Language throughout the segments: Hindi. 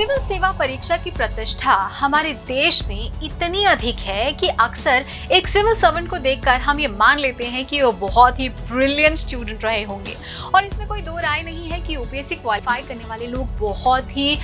सिविल सेवा परीक्षा की प्रतिष्ठा हमारे देश में इतनी अधिक है कि अक्सर एक सिविल सर्वेंट को देखकर हम ये मान लेते हैं कि वो बहुत ही ब्रिलियंट स्टूडेंट रहे होंगे। और इसमें कोई दो राय नहीं है कि यूपीएससी क्वालिफाई करने वाले लोग बहुत ही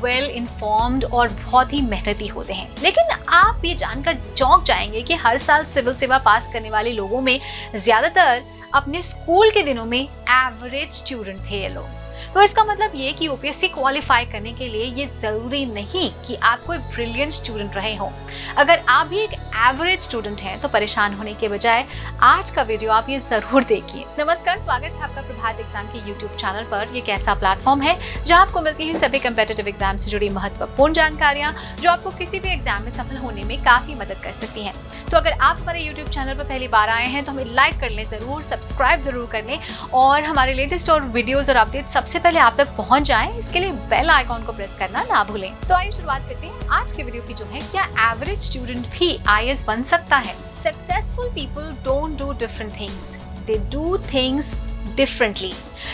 वेल इन्फॉर्म्ड और बहुत ही मेहनती होते हैं। लेकिन आप ये जानकर चौंक जाएंगे कि हर साल सिविल सेवा पास करने वाले लोगों में ज्यादातर अपने स्कूल के दिनों में एवरेज स्टूडेंट थे ये लोग। तो इसका मतलब ये कि यूपीएससी क्वालिफाई करने के लिए ये जरूरी नहीं कि आप कोई ब्रिलियंट स्टूडेंट रहे हो। अगर आप भी एक एवरेज स्टूडेंट हैं तो परेशान होने के बजाय आज का वीडियो आप ये जरूर देखिए। नमस्कार, स्वागत है आपका प्रभात एग्जाम के यूट्यूब चैनल पर। ये कैसा प्लेटफॉर्म है जहां आपको मिलती है सभी कम्पिटिटिव एग्जाम से जुड़ी महत्वपूर्ण जानकारियां जो आपको किसी भी एग्जाम में सफल होने में काफी मदद कर सकती हैं। तो अगर आप हमारे यूट्यूब चैनल पर पहली बार आए हैं तो हमें लाइक कर लें, जरूर सब्सक्राइब जरूर कर लें और हमारे लेटेस्ट और वीडियोज और अपडेट सबसे पहले आप तक पहुंच जाएं, इसके लिए बेल आइकॉन को प्रेस करना ना भूलें। तो आइए शुरुआत करते हैं आज के वीडियो की जो है, क्या एवरेज स्टूडेंट भी आईएएस बन सकता है? Successful people don't do different things, they do things differently.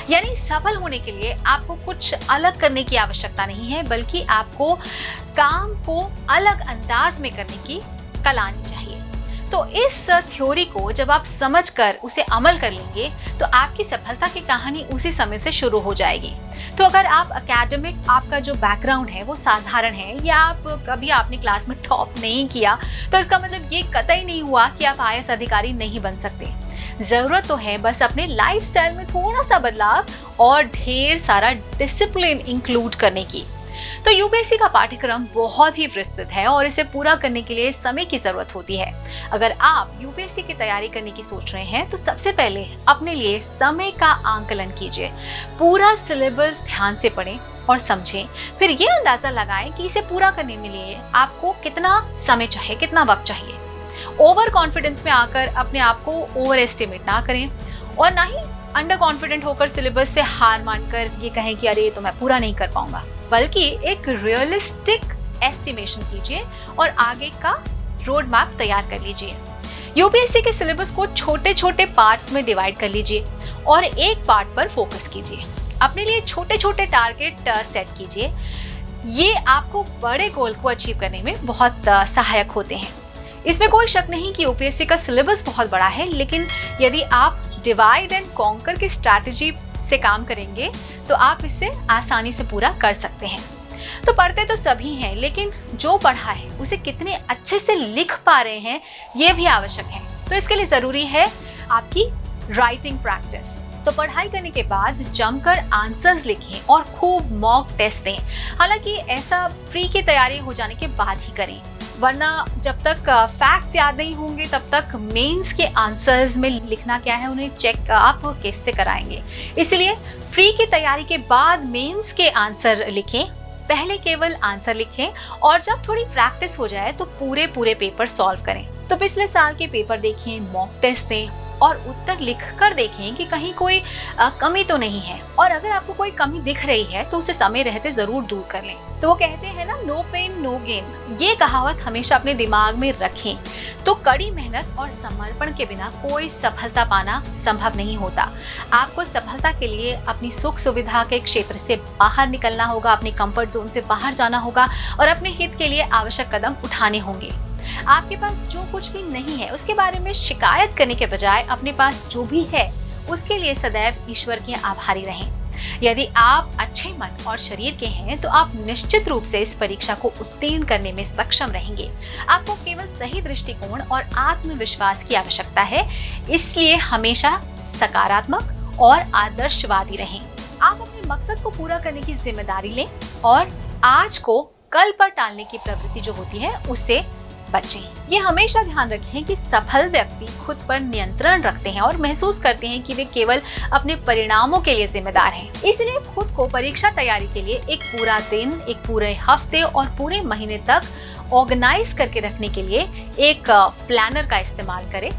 यानी सफल होने के लिए आपको कुछ अलग करने की आवश्यकता नहीं है, बल्कि आपको काम को अलग अंदाज में करने की कला आनी चाहिए। तो इस थ्योरी को जब आप समझकर उसे अमल कर लेंगे तो आपकी सफलता की कहानी उसी समय से शुरू हो जाएगी। तो अगर आप एकेडमिक आपका जो बैकग्राउंड है वो साधारण है या आप कभी आपने क्लास में टॉप नहीं किया, तो इसका मतलब ये कतई नहीं हुआ कि आप आईएएस अधिकारी नहीं बन सकते। जरूरत तो है बस अपने लाइफस्टाइल में थोड़ा सा बदलाव और ढेर सारा डिसिप्लिन इंक्लूड करने की। तो यूपीएससी का पाठ्यक्रम बहुत ही विस्तृत है और इसे पूरा करने के लिए समय की जरूरत होती है। अगर आप यूपीएससी की तैयारी करने की सोच रहे हैं तो सबसे पहले अपने लिए समय का आंकलन कीजिए। पूरा सिलेबस ध्यान से पढ़ें और समझें, फिर ये अंदाजा लगाएं कि इसे पूरा करने के लिए आपको कितना समय चाहिए, कितना वक्त चाहिए। ओवर कॉन्फिडेंस में आकर अपने आप को ओवर एस्टिमेट ना करें और ना ही अंडर कॉन्फिडेंट होकर सिलेबस से हार मानकर ये कहें कि अरे तो मैं पूरा नहीं कर पाऊंगा, बल्कि एक रियलिस्टिक एस्टिमेशन कीजिए और आगे का रोड मैप तैयार कर लीजिए। यूपीएससी के सिलेबस को छोटे छोटे पार्ट्स में डिवाइड कर लीजिए और एक पार्ट पर फोकस कीजिए। अपने लिए छोटे छोटे टारगेट सेट कीजिए। ये आपको बड़े गोल को अचीव करने में बहुत सहायक होते हैं। इसमें कोई शक नहीं कि यूपीएससी का सिलेबस बहुत बड़ा है, लेकिन यदि आप डिवाइड एंड कॉन्कर की स्ट्रैटेजी से काम करेंगे तो आप इसे आसानी से पूरा कर सकते हैं। तो पढ़ते तो सभी हैं, लेकिन जो पढ़ा है उसे कितने अच्छे से लिख पा रहे हैं ये भी आवश्यक है। तो इसके लिए जरूरी है आपकी राइटिंग प्रैक्टिस। तो पढ़ाई करने के बाद जमकर आंसर्स लिखें और खूब मॉक टेस्ट दें। हालांकि ऐसा प्री की तैयारी हो जाने के बाद ही करें, वरना जब तक फैक्ट्स याद नहीं होंगे तब तक मेंस के आंसर्स में लिखना क्या है उन्हें चेक आप कैसे कराएंगे। इसलिए प्री की तैयारी के बाद मेंस के आंसर लिखें। पहले केवल आंसर लिखें और जब थोड़ी प्रैक्टिस हो जाए तो पूरे पेपर सॉल्व करें। तो पिछले साल के पेपर देखें, मॉक टेस्ट दें और उत्तर लिखकर देखें कि कहीं कोई कमी तो नहीं है, और अगर आपको कोई कमी दिख रही है तो उसे समय रहते जरूर दूर कर लें। तो वो कहते हैं ना, नो पेन नो गेन। ये कहावत हमेशा अपने दिमाग में रखें। तो कड़ी मेहनत और समर्पण के बिना कोई सफलता पाना संभव नहीं होता। आपको सफलता के लिए अपनी सुख सुविधा के क्षेत्र से बाहर निकलना होगा, अपने कंफर्ट जोन से बाहर जाना होगा और अपने हित के लिए आवश्यक कदम उठाने होंगे। आपके पास जो कुछ भी नहीं है उसके बारे में शिकायत करने के बजाय अपने पास जो भी है उसके लिए सदैव ईश्वर के आभारी रहें। यदि आप अच्छे मन और शरीर के हैं तो आप निश्चित रूप से इस परीक्षा को उत्तीर्ण करने में सक्षम रहेंगे। आपको केवल सही दृष्टिकोण और आत्मविश्वास की आवश्यकता है, इसलिए हमेशा सकारात्मक और आदर्शवादी रहें। आप अपने मकसद को पूरा करने की जिम्मेदारी लें और आज को कल पर टालने की प्रवृत्ति जो होती है उससे बचें। ये हमेशा ध्यान रखें कि सफल व्यक्ति खुद पर नियंत्रण रखते हैं और महसूस करते हैं कि वे केवल अपने परिणामों के लिए जिम्मेदार हैं। इसलिए खुद को परीक्षा तैयारी के लिए एक पूरा दिन, एक पूरे हफ्ते और पूरे महीने तक ऑर्गेनाइज करके रखने के लिए एक प्लानर का इस्तेमाल करें।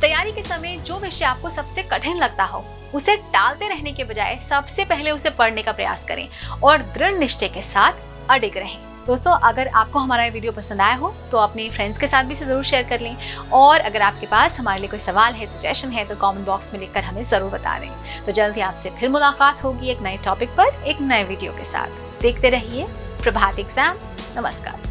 तैयारी के समय जो विषय आपको सबसे कठिन लगता हो उसे टालते रहने के बजाय सबसे पहले उसे पढ़ने का प्रयास करें और दृढ़ निश्चय के साथ अडिग रहें। दोस्तों, अगर आपको हमारा ये वीडियो पसंद आया हो तो अपने फ्रेंड्स के साथ भी इसे जरूर शेयर कर लें और अगर आपके पास हमारे लिए कोई सवाल है, सजेशन है तो कमेंट बॉक्स में लिखकर हमें जरूर बता दें। तो जल्द ही आपसे फिर मुलाकात होगी एक नए टॉपिक पर, एक नए वीडियो के साथ। देखते रहिए प्रभात एग्जाम। नमस्कार।